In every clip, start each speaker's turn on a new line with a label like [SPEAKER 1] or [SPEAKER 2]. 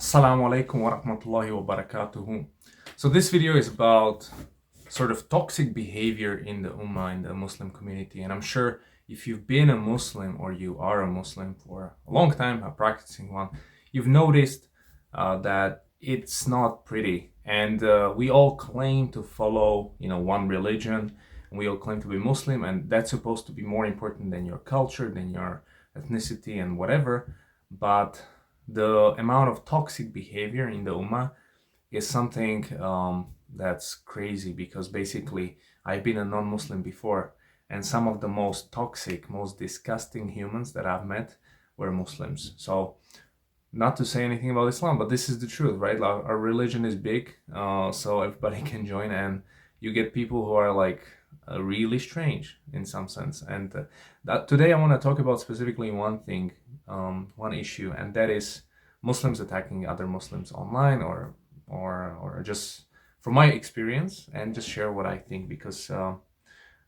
[SPEAKER 1] Assalamu alaikum wa rahmatullahi wa barakatuhu. So this video is about sort of toxic behavior in the Ummah, in the Muslim community. And I'm sure if you've been a Muslim or you are a Muslim for a long time, a practicing one, you've noticed that it's not pretty. And we all claim to follow, one religion. And we all claim to be Muslim, and that's supposed to be more important than your culture, than your ethnicity and whatever. But the amount of toxic behavior in the Ummah is something that's crazy, because basically I've been a non-Muslim before, and some of the most toxic, most disgusting humans that I've met were Muslims. So not to say anything about Islam, but this is the truth, right? Our religion is big, so everybody can join, and you get people who are like really strange in some sense. And that today I want to talk about specifically one thing, one issue, and that is Muslims attacking other Muslims online, or just from my experience, and just share what I think, because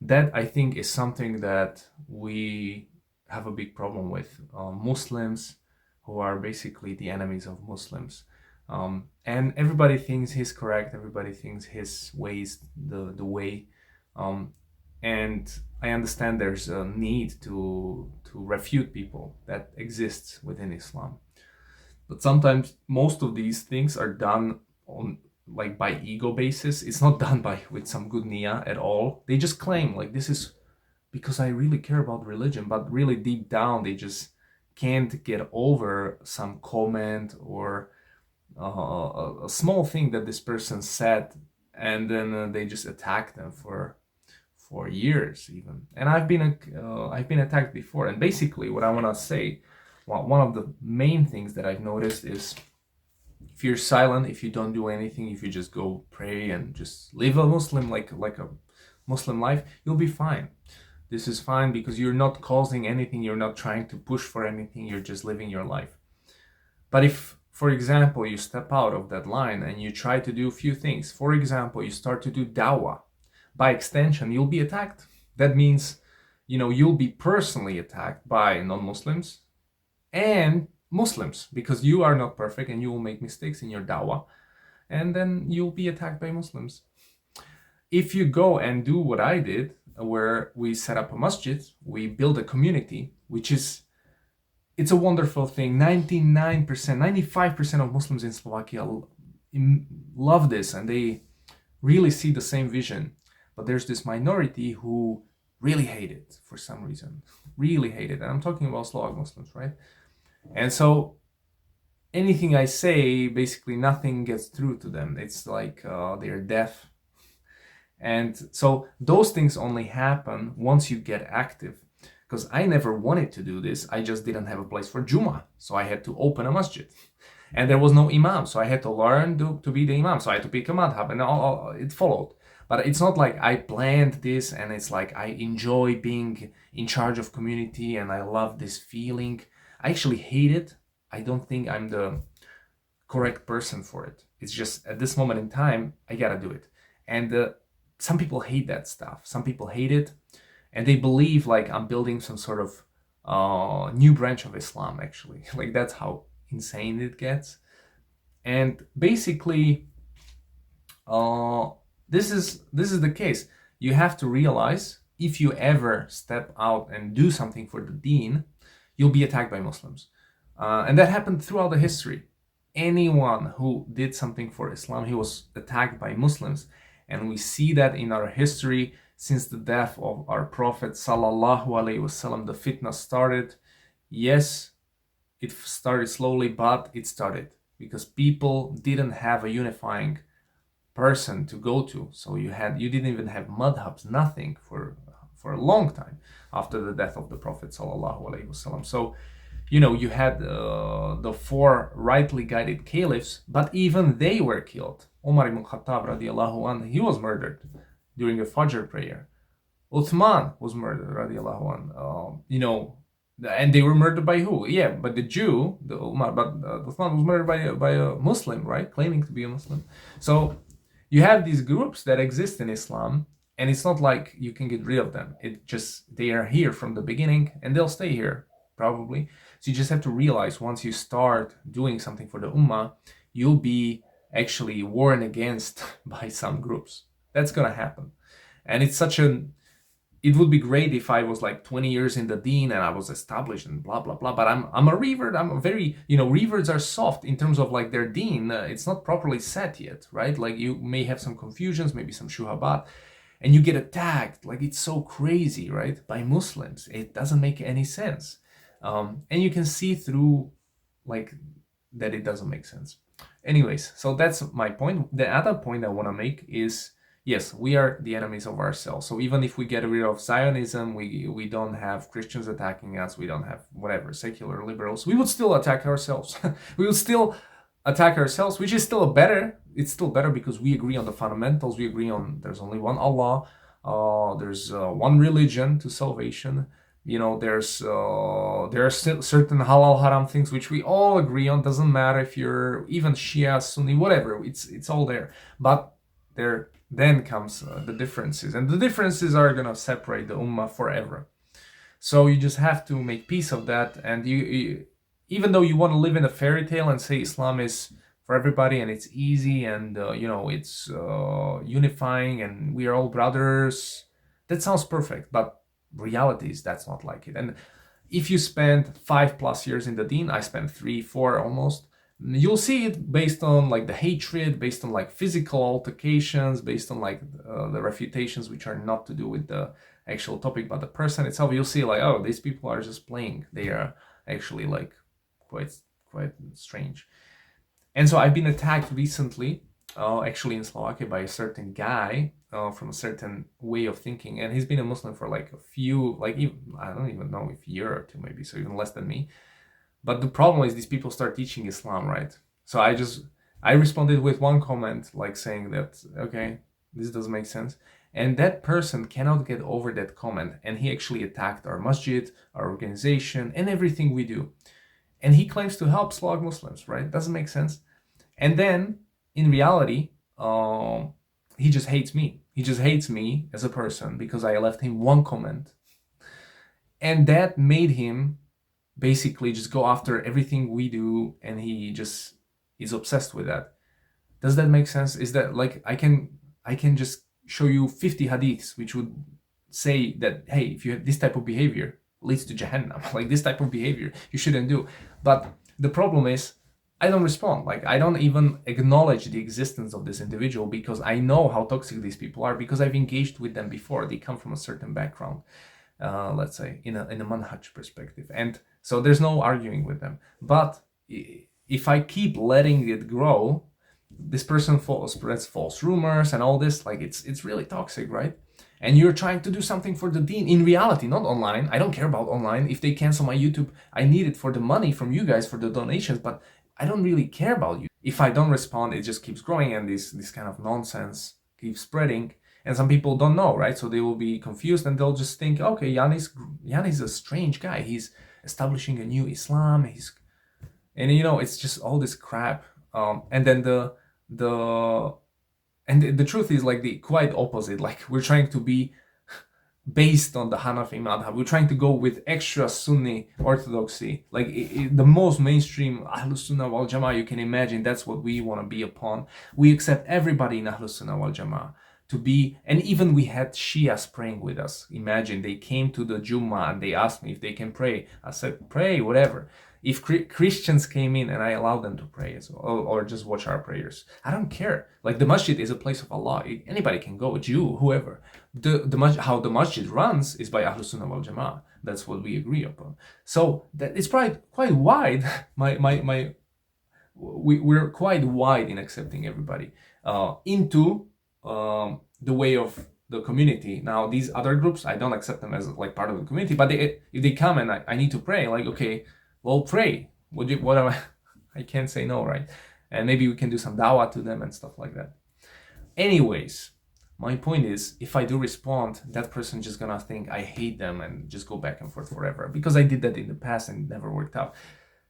[SPEAKER 1] that I think is something that we have a big problem with. Muslims who are basically the enemies of Muslims. And everybody thinks he's correct, everybody thinks his way is the way. And I understand there's a need to refute people that exists within Islam. But sometimes most of these things are done on like by ego basis. It's not done with some good niyyah at all. They just claim like this is because I really care about religion, but really deep down they just can't get over some comment or a small thing that this person said, and then they just attack them for years even. And I've been attacked before. And basically what I want to say, one of the main things that I've noticed is, if you're silent, if you don't do anything, if you just go pray and just live a Muslim like a Muslim life, you'll be fine. This is fine because you're not causing anything, you're not trying to push for anything, you're just living your life. But if, for example, you step out of that line and you try to do a few things, for example, you start to do dawah, by extension, you'll be attacked. That means, you'll be personally attacked by non-Muslims and Muslims, because you are not perfect and you will make mistakes in your dawah, and then you'll be attacked by Muslims. If you go and do what I did, where we set up a masjid, we build a community, it's a wonderful thing. 99%, 95% of Muslims in Slovakia love this, and they really see the same vision. But there's this minority who really hate it for some reason, really hate it. And I'm talking about Slovak Muslims, right? And so anything I say, basically nothing gets through to them. It's like they're deaf. And so those things only happen once you get active. Because I never wanted to do this. I just didn't have a place for Jummah. So I had to open a masjid. And there was no imam. So I had to learn to be the imam. So I had to pick a madhab, and it followed. But it's not like I planned this and it's like I enjoy being in charge of community and I love this feeling. I actually hate it. I don't think I'm the correct person for it. It's just at this moment in time, I gotta do it. And some people hate that stuff. Some people hate it, and they believe like I'm building some sort of new branch of Islam, actually. Like that's how insane it gets. And basically, this is the case. You have to realize, if you ever step out and do something for the deen, you'll be attacked by Muslims. And that happened throughout the history. Anyone who did something for Islam, he was attacked by Muslims. And we see that in our history since the death of our Prophet sallallahu alaihi wasallam. The fitna started. Yes, it started slowly, but it started because people didn't have a unifying person to go to. So you didn't even have madhabs, nothing for a long time after the death of the Prophet sallallahu alaihi wasallam. So you had the four rightly guided caliphs, but even they were killed. Umar ibn Khattab radiallahu anhu, he was murdered during a Fajr prayer. Uthman was murdered radiallahu anhu. And they were murdered by who? Yeah, but the Jew, the Umar, but Uthman was murdered by a Muslim, right? Claiming to be a Muslim. So you have these groups that exist in Islam, and it's not like you can get rid of them. They are here from the beginning, and they'll stay here, probably. So you just have to realize once you start doing something for the Ummah, you'll be actually warned against by some groups. That's gonna happen. And it's such an it would be great if I was like 20 years in the Deen and I was established and blah blah blah. But I'm a revert. I'm a very, reverts are soft in terms of like their Deen. It's not properly set yet, right? Like you may have some confusions, maybe some shuhabat, and you get attacked. Like it's so crazy, right? By Muslims, it doesn't make any sense, and you can see through like that it doesn't make sense. Anyways, so that's my point. The other point I want to make is, yes, we are the enemies of ourselves. So even if we get rid of Zionism, we don't have Christians attacking us, we don't have whatever, secular liberals, we would still attack ourselves. We would still attack ourselves, which is still better. It's still better because we agree on the fundamentals. We agree on there's only one Allah, there's one religion to salvation. There are certain halal haram things which we all agree on. Doesn't matter if you're even Shia, Sunni, whatever. It's all there. But there then comes the differences, and the differences are gonna separate the Ummah forever. So you just have to make peace of that. And you even though you want to live in a fairy tale and say Islam is for everybody and it's easy and it's unifying and we are all brothers, that sounds perfect. But reality is that's not like it. And if you spend 5+ years in the Deen, I spent 3, 4 almost, you'll see it based on like the hatred, based on like physical altercations, based on like the refutations which are not to do with the actual topic but the person itself. You'll see like, oh, these people are just playing. They are actually like quite strange. And so I've been attacked recently, actually in Slovakia, by a certain guy from a certain way of thinking, and he's been a Muslim for like a few, like even, I don't even know if a year or two maybe, so even less than me. But the problem is these people start teaching Islam, right? So I responded with one comment, like saying that, okay, this doesn't make sense. And that person cannot get over that comment. And he actually attacked our masjid, our organization, and everything we do. And he claims to help Slovak Muslims, right? Doesn't make sense. And then, in reality, he just hates me. He just hates me as a person because I left him one comment. And that made him basically just go after everything we do, and he just is obsessed with that. Does that make sense? Is that like I can just show you 50 hadiths which would say that, hey, if you have this type of behavior, leads to Jahannam, like this type of behavior you shouldn't do. But the problem is I don't respond. Like I don't even acknowledge the existence of this individual because I know how toxic these people are because I've engaged with them before. They come from a certain background, let's say in a manhaj perspective, and so there's no arguing with them. But if I keep letting it grow, this person spreads false rumors and all this, like it's really toxic, right? And you're trying to do something for the Deen in reality, not online. I don't care about online. If they cancel my YouTube, I need it for the money from you guys, for the donations, but I don't really care about you. If I don't respond, it just keeps growing and this kind of nonsense keeps spreading. And some people don't know, right? So they will be confused and they'll just think, okay, Yanni's a strange guy. He's establishing a new Islam. And it's just all this crap. And then the truth is like the quite opposite. Like we're trying to be based on the Hanafi madhab. We're trying to go with extra Sunni orthodoxy, like the most mainstream Ahlus Sunnah wal Jama'ah you can imagine. That's what we want to be upon. We accept everybody in Ahlus Sunnah wal Jama'ah to be, and even we had Shias praying with us. Imagine they came to the Jummah and they asked me if they can pray. I said, pray, whatever. If Christians came in and I allowed them to pray as well, or just watch our prayers, I don't care. Like the masjid is a place of Allah. Anybody can go, a Jew, whoever. How the masjid runs is by Ahlus Sunnah wal Jama'ah. That's what we agree upon. So that it's probably quite wide. We're quite wide in accepting everybody into the way of the community. Now these other groups, I don't accept them as like part of the community. But if they come and I need to pray, like okay. Well, pray. What am I can't say no, right? And maybe we can do some dawah to them and stuff like that. Anyways, my point is, if I do respond, that person just gonna think I hate them and just go back and forth forever. Because I did that in the past and it never worked out.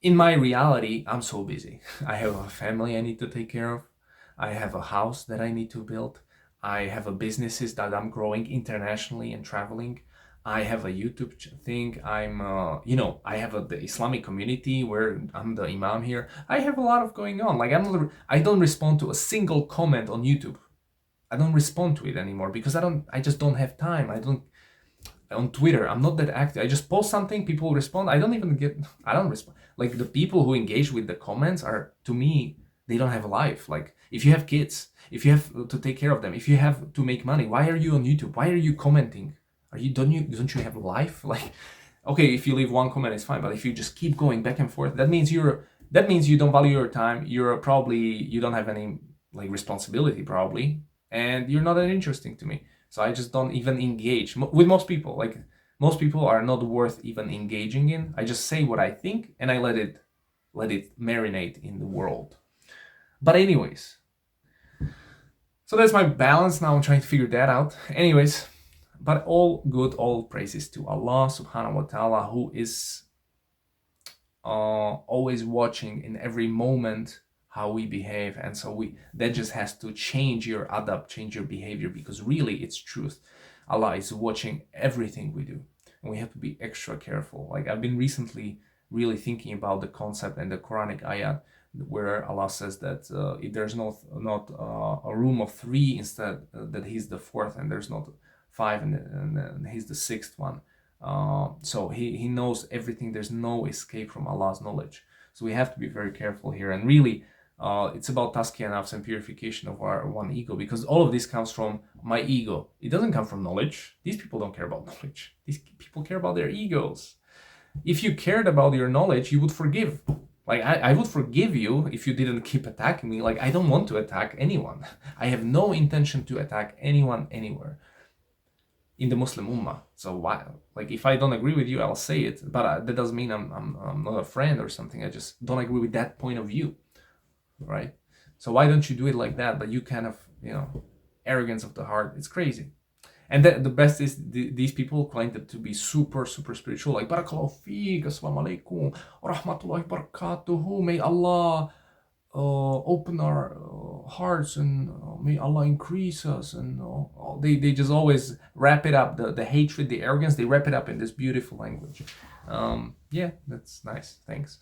[SPEAKER 1] In my reality, I'm so busy. I have a family I need to take care of. I have a house that I need to build. I have a businesses that I'm growing internationally and traveling. I have a YouTube thing. I'm, I have the Islamic community where I'm the imam here. I have a lot of going on. Like I don't respond to a single comment on YouTube. I don't respond to it anymore because I just don't have time. On Twitter, I'm not that active. I just post something, people respond. I don't respond. Like the people who engage with the comments are, to me, they don't have a life. Like if you have kids, if you have to take care of them, if you have to make money, why are you on YouTube? Why are you commenting? Don't you have a life? Like, okay, if you leave one comment, it's fine. But if you just keep going back and forth, that means you don't value your time. You don't have any like responsibility probably, and you're not that interesting to me. So I just don't even engage with most people. Like most people are not worth even engaging in. I just say what I think and I let it marinate in the world. But anyways, so that's my balance now. I'm trying to figure that out. Anyways, but all good, all praises to Allah subhanahu wa ta'ala, who is always watching in every moment how we behave. And so that just has to change your adab, change your behavior, because really it's truth. Allah is watching everything we do, and we have to be extra careful. Like I've been recently really thinking about the concept and the Quranic ayat where Allah says that if there's not a room of three, instead that he's the fourth, and there's not five and he's the sixth one. So he knows everything. There's no escape from Allah's knowledge. So we have to be very careful here. And really, it's about tazkiyah nafs and purification of our one ego, because all of this comes from my ego. It doesn't come from knowledge. These people don't care about knowledge. These people care about their egos. If you cared about your knowledge, you would forgive. Like I would forgive you if you didn't keep attacking me. Like I don't want to attack anyone. I have no intention to attack anyone anywhere in the Muslim Ummah. So why? Like if I don't agree with you, I'll say it. But that doesn't mean I'm not a friend or something. I just don't agree with that point of view, right? So why don't you do it like that? But you kind of, arrogance of the heart. It's crazy. And the best is these people claim to be super, super spiritual. Like, Barakallahu feek, Assalamu alaikum, Rahmatullahi barakatuhu. May Allah open our hearts, and may Allah increase us. And they just always wrap it up, the hatred, the arrogance, they wrap it up in this beautiful language. Yeah, that's nice. Thanks.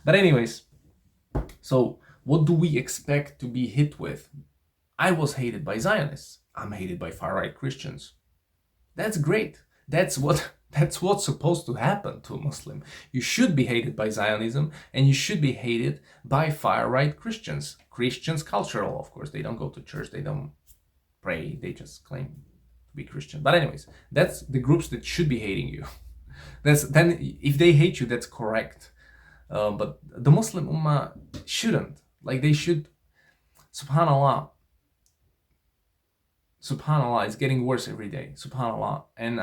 [SPEAKER 1] But anyways, so what do we expect to be hit with? I was hated by Zionists. I'm hated by far-right Christians. That's great. That's what's supposed to happen to a Muslim. You should be hated by Zionism, and you should be hated by far-right Christians. Christians cultural, of course. They don't go to church, they don't pray, they just claim to be Christian. But anyways, that's the groups that should be hating you. Then if they hate you, that's correct. But the Muslim Ummah shouldn't. Like they should, subhanallah, it's getting worse every day, subhanallah. And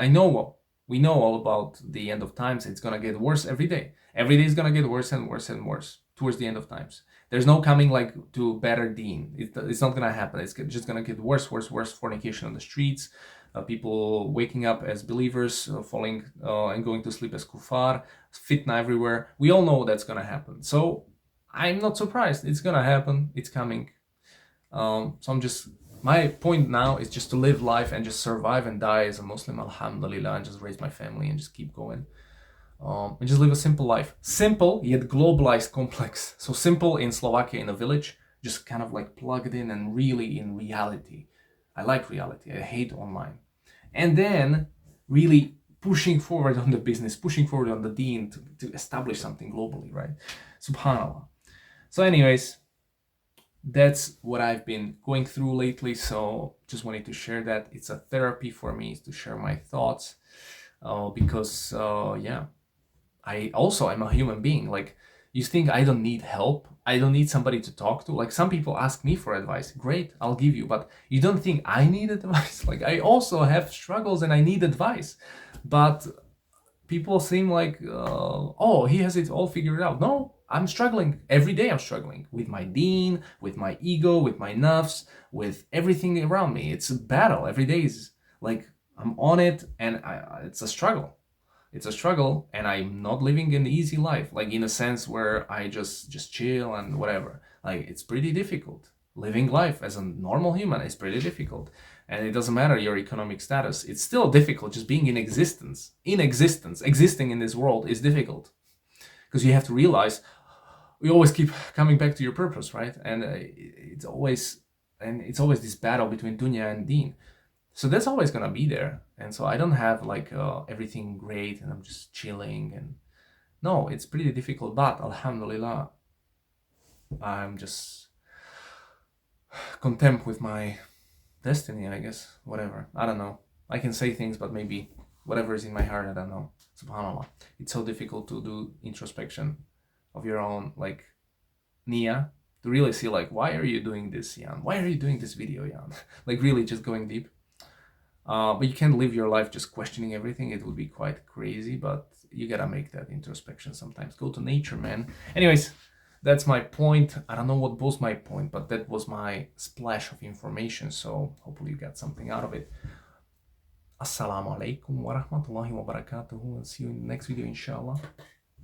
[SPEAKER 1] we know all about the end of times. It's gonna get worse every day. Every day is gonna get worse and worse and worse towards the end of times. There's no coming like to better deen. It's not gonna happen. It's just gonna get worse. Fornication on the streets, people waking up as believers, falling and going to sleep as kuffar, fitna everywhere. We all know that's gonna happen. So I'm not surprised. It's gonna happen. It's coming. My point now is just to live life and just survive and die as a Muslim, alhamdulillah, and just raise my family and just keep going. And just live a simple life. Simple, yet globalized, complex. So simple in Slovakia, in a village, just kind of like plugged in and really in reality. I like reality. I hate online. And then really pushing forward on the business, pushing forward on the deen to establish something globally, right? Subhanallah. So anyways, that's what I've been going through lately, so just wanted to share that. It's a therapy for me to share my thoughts, because I also am a human being. Like, you think I don't need help? I don't need somebody to talk to? Like, some people ask me for advice. Great, I'll give you, but you don't think I need advice? Like, I also have struggles and I need advice, but people seem like, he has it all figured out. No, I'm struggling. Every day I'm struggling with my deen, with my ego, with my nafs, with everything around me. It's a battle. Every day is like, I'm on it, and it's a struggle. It's a struggle, and I'm not living an easy life, like in a sense where I just chill and whatever. Like, it's pretty difficult.
[SPEAKER 2] living life as a normal human is pretty difficult. And it doesn't matter your economic status, it's still difficult. Just being in existence, existing in this world is difficult. Because you have to realize, we always keep coming back to your purpose, right? And it's always this battle between dunya and deen. So that's always gonna be there. And so I don't have like everything great and I'm just chilling. And no, it's pretty difficult. But alhamdulillah, I'm just content with my destiny, I guess. Whatever. I don't know. I can say things, but maybe whatever is in my heart, I don't know. Subhanallah. It's so difficult to do introspection of your own, like, niyyah, to really see, like, why are you doing this, Jan? Why are you doing this video, Jan? Like, really just going deep. But you can't live your life just questioning everything. It would be quite crazy, but you gotta make that introspection sometimes. Go to nature, man. Anyways, that's my point. I don't know what was my point, but that was my splash of information. So hopefully you got something out of it. Assalamu alaikum wa rahmatullahi wa barakatuhu. And see you in the next video, inshallah.